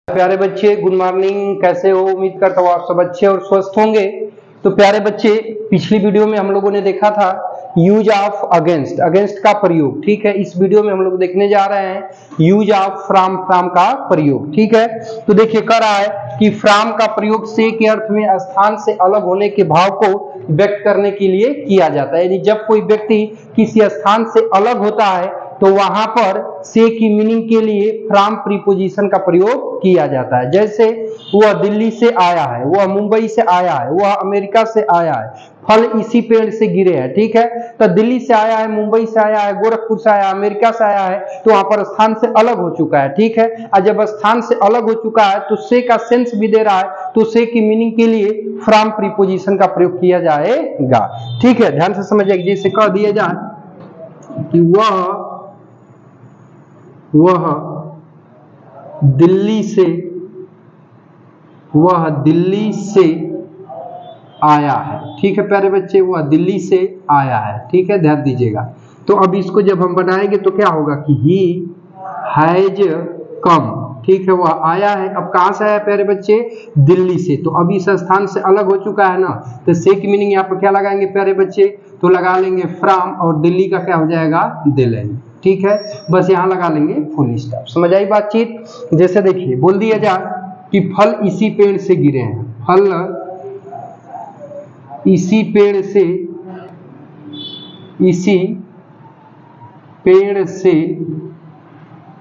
प्यारे बच्चे, good morning. कैसे हो? उम्मीद करता हूँ आप सब अच्छे और स्वस्थ होंगे। तो प्यारे बच्चे, पिछली वीडियो में हम लोगों ने देखा था यूज ऑफ अगेंस्ट, अगेंस्ट का प्रयोग। ठीक है, इस वीडियो में हम लोग देखने जा रहे हैं यूज ऑफ फ्रॉम, फ्रॉम का प्रयोग। ठीक है, तो देखिए कह रहा है कि फ्रॉम का प्रयोग से के अर्थ में स्थान से अलग होने के भाव को व्यक्त करने के लिए किया जाता है। यानी जब कोई व्यक्ति किसी स्थान से अलग होता है तो वहां पर से की मीनिंग के लिए फ्रॉम प्रीपोजिशन का प्रयोग किया जाता है। जैसे वह दिल्ली से आया है, वह मुंबई से आया है, वह अमेरिका से आया है, फल इसी पेड़ से गिरे हैं। ठीक है, तो दिल्ली से आया है, मुंबई से आया है, गोरखपुर से आया, अमेरिका से आया है, तो वहां पर स्थान से अलग हो चुका है। ठीक है, और जब स्थान से अलग हो चुका है तो से का सेंस भी दे रहा है, तो से की मीनिंग के लिए फ्रॉम प्रीपोजिशन का प्रयोग किया जाएगा। ठीक है, ध्यान से समझिए। जैसे कह दिया जाए कि वह दिल्ली से आया है। ठीक है प्यारे बच्चे, वह दिल्ली से आया है। ठीक है, ध्यान दीजिएगा। तो अब इसको जब हम बनाएंगे तो क्या होगा कि ही हैज कम। ठीक है, वह आया है। अब कहां से आया प्यारे बच्चे? दिल्ली से। तो अब इस स्थान से अलग हो चुका है ना, तो से की मीनिंग यहाँ पर क्या लगाएंगे प्यारे बच्चे? तो लगा लेंगे फ्रॉम, और दिल्ली का क्या हो जाएगा? दिल्ली। ठीक है, बस यहाँ लगा लेंगे फुल स्टॉप। समझ आई बातचीत? जैसे देखिए बोल दिया जाए कि फल इसी पेड़ से गिरे हैं, फल इसी पेड़ से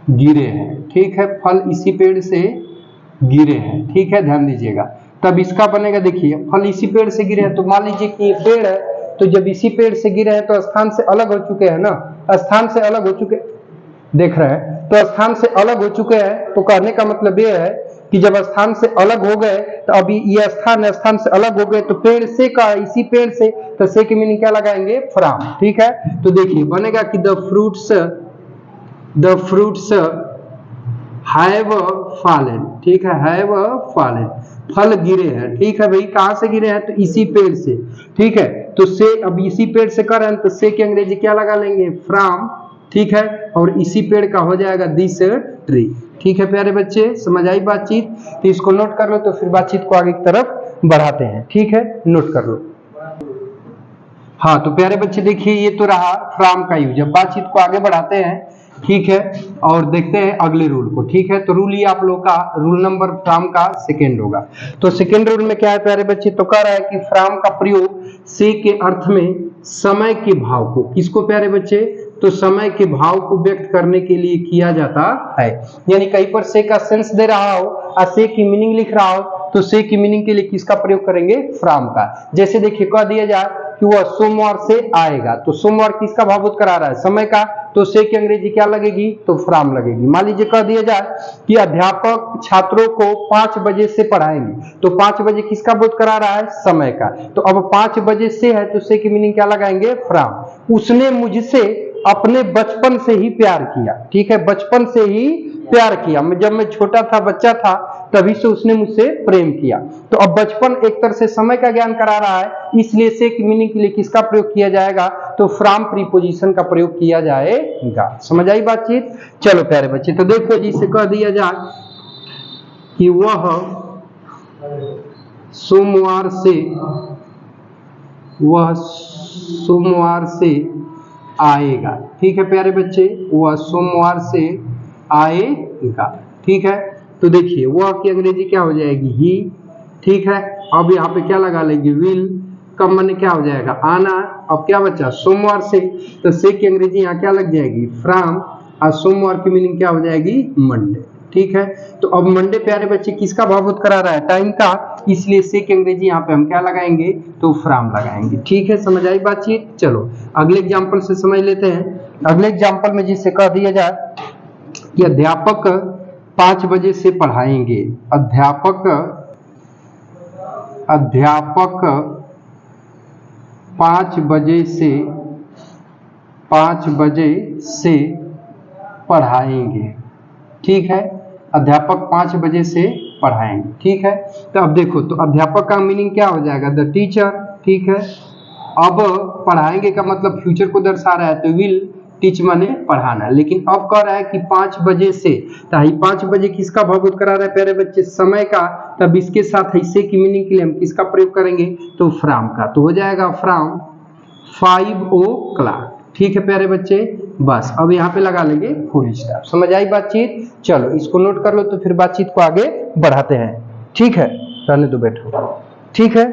गिरे हैं। ठीक है, फल इसी पेड़ से गिरे हैं। ठीक है, ध्यान दीजिएगा। तब इसका बनेगा, देखिए फल इसी पेड़ से गिरे हैं, तो मान लीजिए कि ये पेड़ है, तो जब इसी पेड़ से गिरे हैं तो स्थान से अलग हो चुके हैं ना, स्थान से अलग हो चुके, देख रहे हैं, तो स्थान से अलग हो चुके हैं। तो कहने का मतलब ये है कि जब स्थान से अलग हो गए तो अभी ये स्थान से अलग हो गए, तो पेड़ से का इसी पेड़ से, तो से की मीनिंग क्या लगाएंगे? फ्रॉम। ठीक है, तो देखिए बनेगा कि द फ्रूट्स हैव फॉलन। ठीक है, हैव फॉलन, फल गिरे हैं। ठीक है भाई, कहां से गिरे हैं? तो इसी पेड़ से। ठीक है, तो से अब इसी पेड़ से कर रहे हैं, तो से की अंग्रेजी क्या लगा लेंगे? फ्रॉम। ठीक है, और इसी पेड़ का हो जाएगा दिस ट्री। ठीक है प्यारे बच्चे, समझ आई बातचीत? तो इसको नोट कर लो, तो फिर बातचीत को आगे की तरफ बढ़ाते हैं। ठीक है, नोट कर लो। हाँ, तो प्यारे बच्चे देखिए, ये तो रहा फ्रॉम का यूज। अब बातचीत को आगे बढ़ाते हैं। ठीक है, और देखते हैं अगले रूल को। ठीक है, तो रूल ये आप लोग का रूल नंबर फ्रॉम का सेकेंड होगा। तो सेकेंड रूल में क्या है प्यारे बच्चे? तो कह रहा है कि फ्रॉम का प्रयोग से के अर्थ में समय के भाव को, किसको प्यारे बच्चे? तो समय के भाव को व्यक्त करने के लिए किया जाता है। यानी कहीं पर से का सेंस दे रहा हो और से की मीनिंग लिख रहा हो, तो से की मीनिंग के लिए किसका प्रयोग करेंगे? फ्रॉम का। जैसे देखिए कह दिया जाए कि वह सोमवार से आएगा, तो सोमवार किसका भावुत करा रहा है? समय का, तो से की अंग्रेजी क्या लगेगी? तो फ्रॉम लगेगी। मान लीजिए कह दिया जाए कि अध्यापक छात्रों को 5 बजे से पढ़ाएंगे, तो 5 बजे किसका बोध करा रहा है? समय का। तो अब 5 बजे से है, तो से की मीनिंग क्या लगाएंगे? फ्रॉम। उसने मुझसे अपने बचपन से ही प्यार किया। ठीक है, बचपन से ही प्यार किया, जब मैं छोटा था, बच्चा था, तभी से उसने मुझसे प्रेम किया। तो अब बचपन एक तरह से समय का ज्ञान करा रहा है, इसलिए से की मीनिंग के लिए किसका प्रयोग किया जाएगा? तो फ्रॉम प्रीपोजिशन का प्रयोग किया जाएगा। समझ आई बातचीत? चलो प्यारे बच्चे, तो देखो जिसे कह दिया जाए कि वह सोमवार से आएगा। ठीक है प्यारे बच्चे, वह सोमवार से आएगा। ठीक है, तो देखिए वह की अंग्रेजी क्या हो जाएगी? ही। ठीक है, अब यहाँ पे क्या लगा लेंगे? विल। कब माने क्या हो जाएगा? आना। अब क्या बचा? सोमवार से, तो से की अंग्रेजी यहाँ क्या लग जाएगी? फ्रॉम। और सोमवार की मीनिंग क्या हो जाएगी? मंडे। ठीक है, तो अब मंडे प्यारे बच्चे किसका भावुत करा रहा है? टाइम का, इसलिए से की अंग्रेजी यहाँ पे हम क्या लगाएंगे? तो फ्रॉम लगाएंगे। ठीक है, समझ आई बातचीत? चलो अगले एग्जाम्पल से समझ लेते हैं। अगले एग्जाम्पल में जिससे कह दिया जाए कि अध्यापक 5 बजे से पढ़ाएंगे, अध्यापक 5 बजे से पढ़ाएंगे। ठीक है, अध्यापक 5 बजे से पढ़ाएंगे। ठीक है, तो अब देखो, तो अध्यापक का मीनिंग क्या हो जाएगा? The teacher. ठीक है, अब पढ़ाएंगे का मतलब फ्यूचर को दर्शा रहा है, तो विल टीच माने पढ़ाना, लेकिन अब कह रहा है कि 5 बजे से, तो 5 बजे किसका भाव बोध करा रहा है प्यारे बच्चे, समय का, तब इसके साथ हिस्से की मीनिंग के लिए हम किसका प्रयोग करेंगे, तो फ्रॉम का, तो हो जाएगा फ्रॉम 5 o'clock। ठीक है प्यारे बच्चे, बस अब यहाँ पे लगा लेंगे फुल स्टॉप। समझ आई बातचीत? चलो इसको नोट कर लो, तो फिर बातचीत को आगे बढ़ाते हैं। ठीक है, रहने दो, बैठो। ठीक है,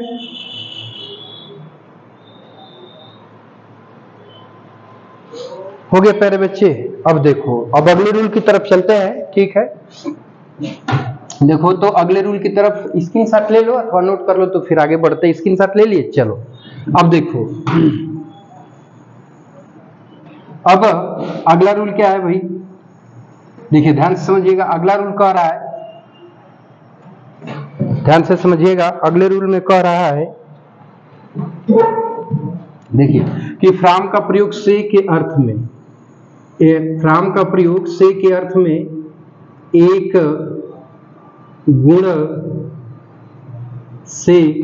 हो गया प्यारे बच्चे। अब देखो, अब अगले रूल की तरफ चलते हैं। ठीक है, देखो तो अगले रूल की तरफ स्क्रीनशॉट ले लो अथवा नोट कर लो, तो फिर आगे बढ़ते हैं। स्क्रीनशॉट ले लिए? चलो अब देखो, अब अगला रूल क्या है भाई, देखिए ध्यान से समझिएगा। अगला रूल कह रहा है, ध्यान से समझिएगा, अगले रूल में कह रहा है, देखिए कि फ्रॉम का प्रयोग से के अर्थ में, फ्रॉम का प्रयोग से के अर्थ में एक गुण से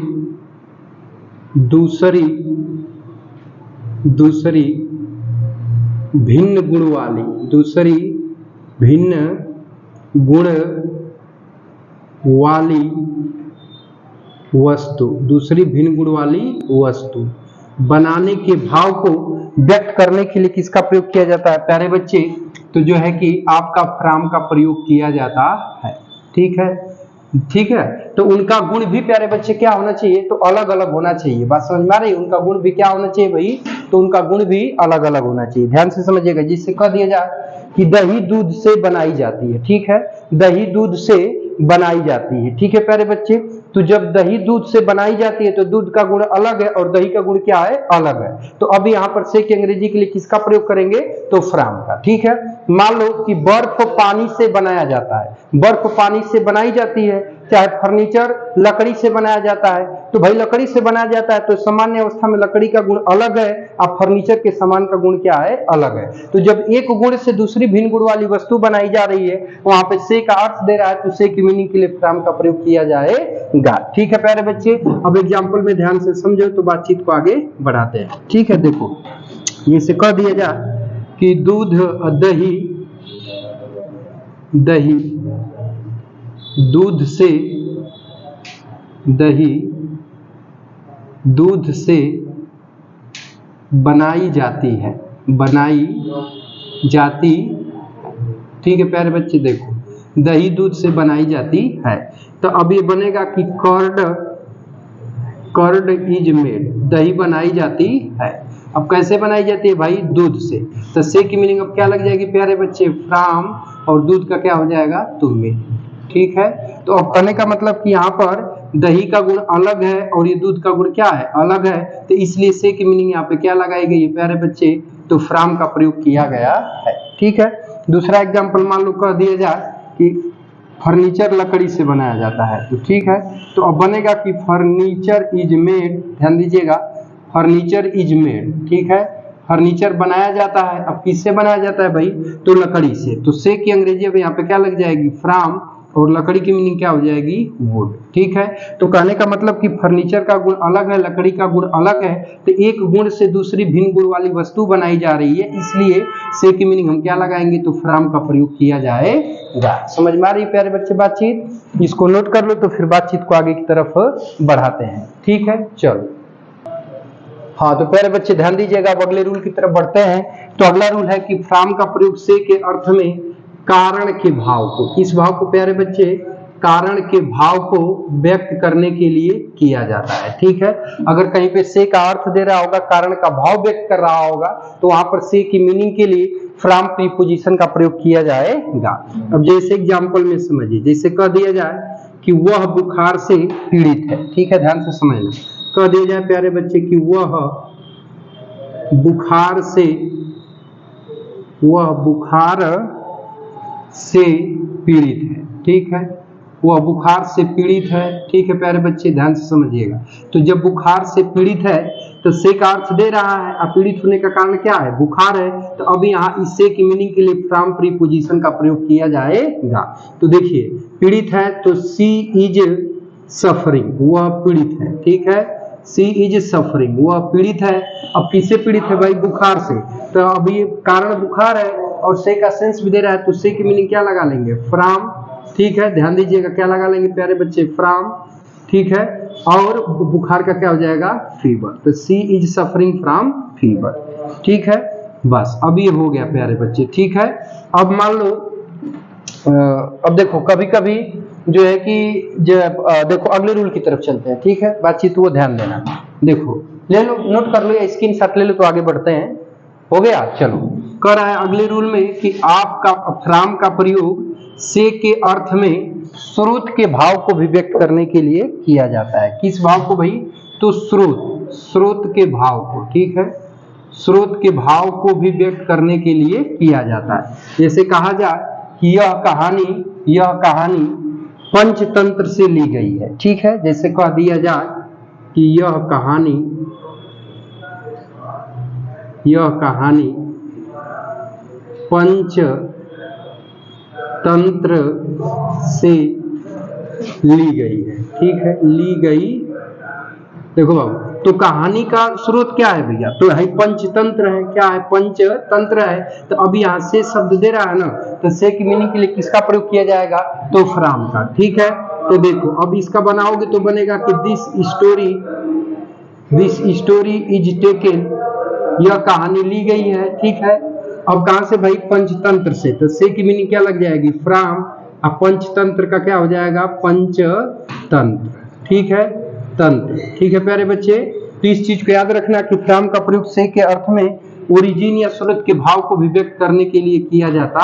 दूसरी भिन्न गुण वाली, दूसरी भिन्न गुण वाली वस्तु, दूसरी भिन्न गुण वाली वस्तु बनाने के भाव को व्यक्त करने के लिए किसका प्रयोग किया जाता है प्यारे बच्चे, तो जो है कि आपका फ्रॉम का प्रयोग किया जाता है। ठीक है, ठीक है, तो उनका गुण भी प्यारे बच्चे क्या होना चाहिए, तो अलग अलग होना चाहिए। बात समझ में आ रही है? उनका गुण भी क्या होना चाहिए भाई, तो उनका गुण भी अलग अलग होना चाहिए। ध्यान से समझिएगा, जिससे कह दिया जाए कि दही दूध से बनाई जाती है। ठीक है, दही दूध से बनाई जाती है। ठीक है प्यारे बच्चे, तो जब दही दूध से बनाई जाती है तो दूध का गुण अलग है और दही का गुण क्या है, अलग है। तो अब यहाँ पर से की अंग्रेजी के लिए किसका प्रयोग करेंगे, तो फ्रॉम का। ठीक है, मान लो कि बर्फ पानी से बनाया जाता है, बर्फ पानी से बनाई जाती है, चाहे फर्नीचर लकड़ी से बनाया जाता है, तो भाई लकड़ी से बनाया जाता है तो सामान्य अवस्था में लकड़ी का गुण अलग है और फर्नीचर के सामान का गुण क्या है, अलग है। तो जब एक गुण से दूसरी भिन्न गुण वाली वस्तु बनाई जा रही है, वहां पे से का अर्थ दे रहा है, तो से की मीनिंग के लिए फ्रॉम का प्रयोग किया जाएगा। ठीक है प्यारे बच्चे, अब एग्जाम्पल में ध्यान से समझो तो बातचीत को आगे बढ़ाते हैं। ठीक है, देखो ये से कह दिया जाए कि दूध दही दूध से बनाई जाती है, बनाई जाती। ठीक है प्यारे बच्चे, देखो दही दूध से बनाई जाती है, तो अब ये बनेगा कि कर्ड इज मेड, दही बनाई जाती है। अब कैसे बनाई जाती है भाई, दूध से, तो से की मीनिंग अब क्या लग जाएगी प्यारे बच्चे, फ्रॉम, और दूध का क्या हो जाएगा, टू मेड। ठीक है, तो अब कहने का मतलब कि यहाँ पर दही का गुण अलग है और ये दूध का गुण क्या है, अलग है, तो इसलिए से की मीनिंग यहाँ पे क्या लगाई गई है प्यारे बच्चे, तो फ्रॉम का प्रयोग किया गया है। ठीक है, दूसरा एग्जाम्पल मान लो कह दिया जाए कि फर्नीचर लकड़ी से बनाया जाता है, तो ठीक है, तो अब बनेगा कि फर्नीचर इज मेड, ध्यान दीजिएगा, फर्नीचर इज मेड। ठीक है, फर्नीचर बनाया जाता है, अब किससे बनाया जाता है भाई, तो लकड़ी से, तो से की अंग्रेजी अब यहाँ पे क्या लग जाएगी, फ्रॉम, और लकड़ी की मीनिंग क्या हो जाएगी, वुड। ठीक है, तो कहने का मतलब कि फर्नीचर का गुण अलग है, लकड़ी का गुण अलग है, तो एक गुण से दूसरी भिन्न गुण वाली वस्तु बनाई जा रही है, इसलिए से की मीनिंग हम क्या लगाएंगे, तो फ्रॉम का प्रयोग किया जाएगा। समझ में आ रही है प्यारे बच्चे बातचीत? इसको नोट कर लो, तो फिर बातचीत को आगे की तरफ बढ़ाते हैं। ठीक है, चलो हाँ, तो प्यारे बच्चे ध्यान दीजिएगा, अब अगले रूल की तरफ बढ़ते हैं। तो अगला रूल है कि फ्रॉम का प्रयोग से के अर्थ में कारण के भाव को, किस भाव को प्यारे बच्चे, कारण के भाव को व्यक्त करने के लिए किया जाता है। ठीक है, अगर कहीं पे से का अर्थ दे रहा होगा, कारण का भाव व्यक्त कर रहा होगा, तो वहां पर से की मीनिंग के लिए फ्रॉम प्रीपोजिशन का प्रयोग किया जाएगा। अब जैसे एग्जाम्पल में समझिए, जैसे कह दिया जाए कि वह बुखार से पीड़ित है। ठीक है, ध्यान से समझना, कह दिया जाए प्यारे बच्चे कि वह बुखार से पीड़ित है। ठीक है, वह बुखार से पीड़ित है। ठीक है प्यारे बच्चे, ध्यान से समझिएगा, तो जब बुखार से पीड़ित है तो से का अर्थ दे रहा है, और पीड़ित होने का कारण क्या है, बुखार है, तो अब यहाँ इस से की मीनिंग के लिए फ्रॉम प्रीपोजिशन का प्रयोग किया जाएगा। तो देखिए पीड़ित है तो सी इज सफरिंग, वह पीड़ित है। ठीक है, सी इज सफरिंग, वह पीड़ित है। अब किससे पीड़ित है भाई? बुखार से। तो अब ये कारण बुखार है और से का सेंस भी दे रहा है, तो से की मीनिंग क्या लगा लेंगे? फ्रॉम। ठीक है, ध्यान दीजिएगा क्या लगा लेंगे प्यारे बच्चे? फ्रॉम। ठीक है, और बुखार का क्या हो जाएगा? फीवर। तो सी इज सफरिंग फ्रॉम फीवर। ठीक है, बस अब ये हो गया प्यारे बच्चे। ठीक है, अब मान लो अब देखो कभी कभी जो है कि देखो अगले रूल की तरफ चलते हैं। ठीक है, बातचीत वो ध्यान देना। देखो ले लो, नोट कर लो या स्क्रीनशॉट ले लो, तो आगे बढ़ते हैं। हो गया, चलो। कह रहा है अगले रूल में कि आपका फ्रॉम का प्रयोग से के अर्थ में स्रोत के भाव को भी व्यक्त करने के लिए किया जाता है। किस भाव को भाई? तो स्रोत के भाव को। ठीक है, स्रोत के भाव को भी व्यक्त करने के लिए किया जाता है। जैसे कहा जाए कि यह कहानी पंचतंत्र से ली गई है। ठीक है, जैसे कह दिया जाए कि यह कहानी पंचतंत्र से ली गई है। ठीक है, ली गई। देखो बाबू, तो कहानी का स्रोत क्या है भैया? तो है पंचतंत्र है। क्या है? पंचतंत्र है। तो अब यहाँ से शब्द दे रहा है ना, तो से की मीनिंग के लिए किसका प्रयोग किया जाएगा? तो फ्रॉम का। ठीक है, तो देखो अब इसका बनाओगे तो बनेगा कि दिस स्टोरी इज टेकन, यह कहानी ली गई है। ठीक है, अब कहां से भाई? पंचतंत्र से। तो से की मीनिंग क्या लग जाएगी? फ्रॉम। अब पंचतंत्र का क्या हो जाएगा? पंचतंत्र। ठीक है, तंत्र। ठीक है प्यारे बच्चे, तो इस चीज को याद रखना कि फ्रॉम का प्रयोग से के अर्थ में ओरिजिन या स्रोत के भाव को भी व्यक्त करने के लिए किया जाता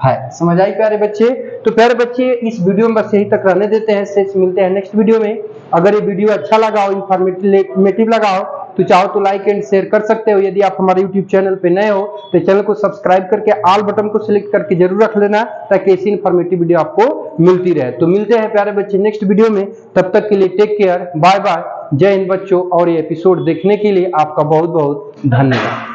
है। समझ आई प्यारे बच्चे? तो प्यारे बच्चे इस वीडियो में बस यही तक रहने देते हैं। से मिलते हैं नेक्स्ट वीडियो में। अगर ये वीडियो अच्छा लगा हो, इंफॉर्मेटिव लगा हो, तो चाहो तो लाइक एंड शेयर कर सकते हो। यदि आप हमारे यूट्यूब चैनल पे नए हो तो चैनल को सब्सक्राइब करके ऑल बटन को सिलेक्ट करके जरूर रख लेना, ताकि ऐसी इंफॉर्मेटिव वीडियो आपको मिलती रहे। तो मिलते हैं प्यारे बच्चे नेक्स्ट वीडियो में। तब तक के लिए टेक केयर, बाय बाय, जय हिंद बच्चों। और ये एपिसोड देखने के लिए आपका बहुत बहुत धन्यवाद।